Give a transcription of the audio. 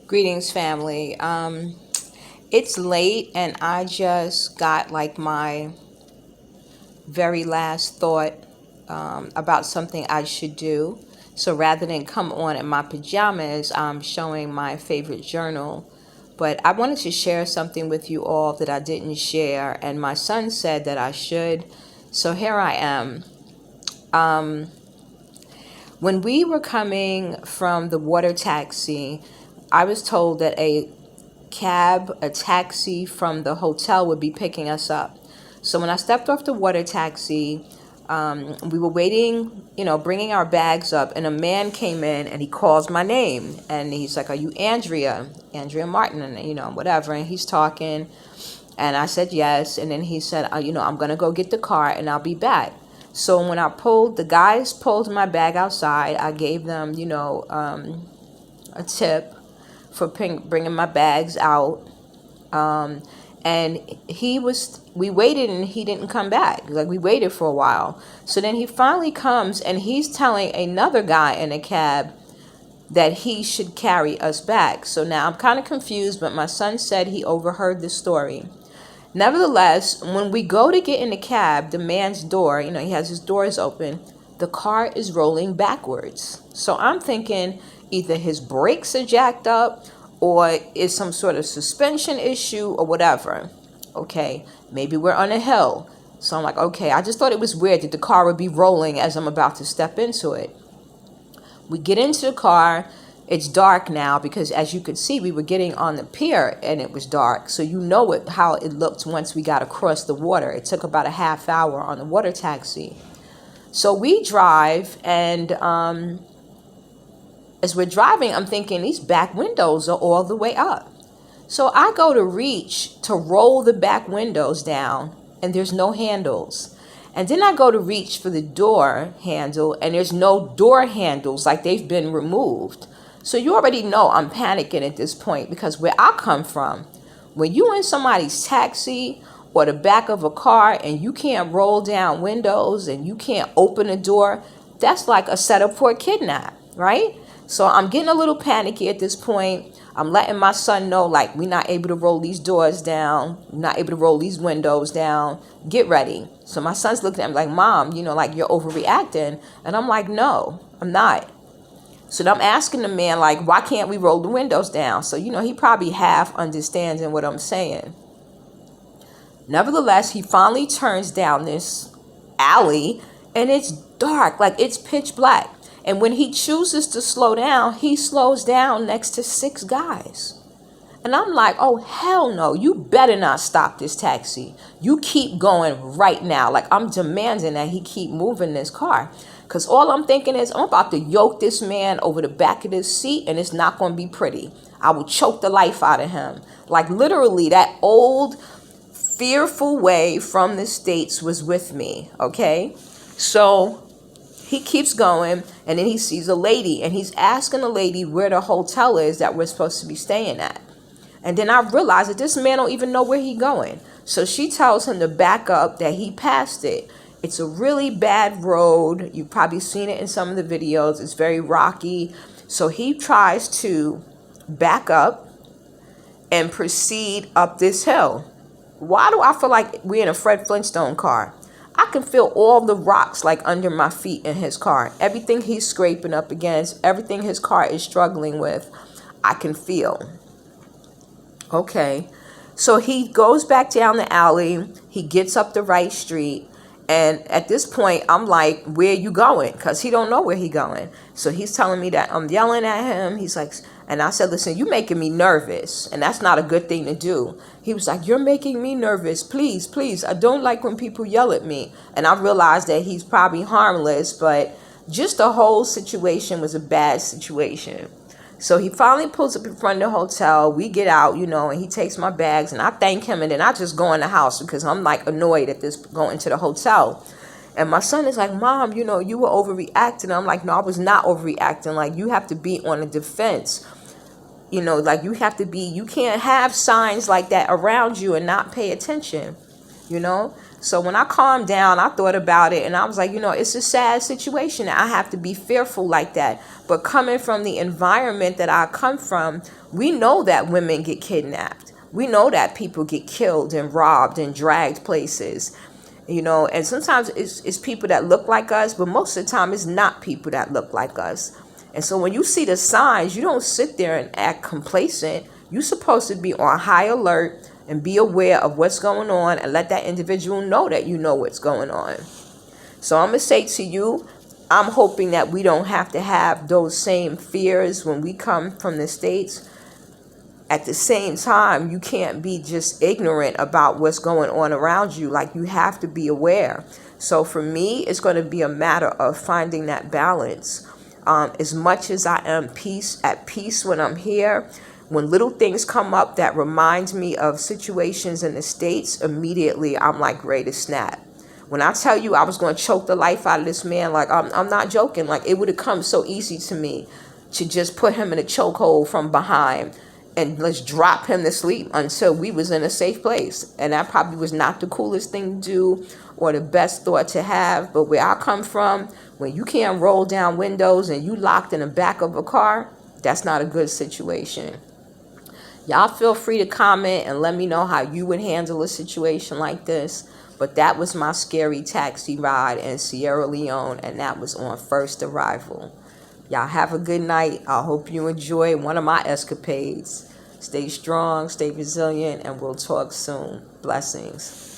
Greetings, family. It's late, and I just got like my very last thought about something I should do. So rather than come on in my pajamas, I'm showing my favorite journal. But I wanted to share something with you all that I didn't share, and my son said that I should. So here I am. Um, when we were coming from the water taxi, I was told that a taxi from the hotel would be picking us up. So when I stepped off the water taxi, we were waiting, bringing our bags up, and a man came in and he calls my name. And he's like, "Are you Andrea? Andrea Martin?" And, whatever. And he's talking. And I said yes. And then he said, "I'm going to go get the car and I'll be back." So when the guys pulled my bag outside. I gave them, a tip for bringing my bags out. Um, and we waited and he didn't come back. Like, we waited for a while. So then he finally comes and he's telling another guy in a cab that he should carry us back. So now I'm kind of confused, but my son said he overheard the story. Nevertheless, when we go to get in the cab, the man's door, he has his doors open, the car is rolling backwards. So I'm thinking either his brakes are jacked up or it's some sort of suspension issue or whatever. Okay, maybe we're on a hill. So I'm like, okay, I just thought it was weird that the car would be rolling as I'm about to step into it. We get into the car. It's dark now because, as you could see, we were getting on the pier and it was dark. So how it looked once we got across the water. It took about a half hour on the water taxi. So we drive, and as we're driving, I'm thinking these back windows are all the way up. So I go to reach to roll the back windows down, and there's no handles. And then I go to reach for the door handle, and there's no door handles, like they've been removed. So you already know I'm panicking at this point, because where I come from, when you in somebody's taxi or the back of a car and you can't roll down windows and you can't open a door, that's like a setup for a kidnap, right? So I'm getting a little panicky at this point. I'm letting my son know, like, we're not able to roll these doors down. We're not able to roll these windows down. Get ready. So my son's looking at me like, "Mom, like, you're overreacting." And I'm like, "No, I'm not." So I'm asking the man, like, why can't we roll the windows down? So, he probably half understands what I'm saying. Nevertheless, he finally turns down this alley, and it's dark, like it's pitch black. And when he chooses to slow down, he slows down next to 6 guys. And I'm like, "Oh, hell no, you better not stop this taxi. You keep going right now." Like, I'm demanding that he keep moving this car. Because all I'm thinking is, I'm about to yoke this man over the back of this seat, and it's not going to be pretty. I will choke the life out of him. Like, literally, that old fearful way from the States was with me, okay? So he keeps going, and then he sees a lady, and he's asking the lady where the hotel is that we're supposed to be staying at. And then I realize that this man don't even know where he's going. So she tells him to back up, that he passed it. It's a really bad road. You've probably seen it in some of the videos. It's very rocky. So he tries to back up and proceed up this hill. Why do I feel like we're in a Fred Flintstone car? I can feel all the rocks like under my feet in his car. Everything he's scraping up against, everything his car is struggling with, I can feel. Okay, so he goes back down the alley. He gets up the right street. And at this point, I'm like, "Where you going?" Because he don't know where he going. So he's telling me that I'm yelling at him. He's like, and I said, "Listen, you making me nervous. And that's not a good thing to do." He was like, "You're making me nervous. Please, please. I don't like when people yell at me." And I realized that he's probably harmless, but just the whole situation was a bad situation. So he finally pulls up in front of the hotel. We get out, and he takes my bags, and I thank him, and then I just go in the house because I'm like annoyed at this going to the hotel. And my son is like, "Mom, you were overreacting." I'm like, "No, I was not overreacting. Like, you have to be on the defense. Like, you can't have signs like that around you and not pay attention, So when I calmed down, I thought about it and I was like, it's a sad situation. I have to be fearful like that. But coming from the environment that I come from, we know that women get kidnapped. We know that people get killed and robbed and dragged places, and sometimes it's people that look like us, but most of the time it's not people that look like us. And so when you see the signs, you don't sit there and act complacent. You're supposed to be on high alert and be aware of what's going on and let that individual know that you know what's going on. So I'm going to say to you, I'm hoping that we don't have to have those same fears when we come from the States. At the same time, you can't be just ignorant about what's going on around you. Like, you have to be aware. So for me, it's going to be a matter of finding that balance. As much as I am at peace when I'm here, when little things come up that reminds me of situations in the States, immediately I'm like ready to snap. When I tell you I was going to choke the life out of this man, like I'm not joking. Like, it would have come so easy to me to just put him in a chokehold from behind and let's drop him to sleep until we was in a safe place. And that probably was not the coolest thing to do or the best thought to have. But where I come from, when you can't roll down windows and you locked in the back of a car, that's not a good situation. Y'all feel free to comment and let me know how you would handle a situation like this. But that was my scary taxi ride in Sierra Leone, and that was on first arrival. Y'all have a good night. I hope you enjoy one of my escapades. Stay strong, stay resilient, and we'll talk soon. Blessings.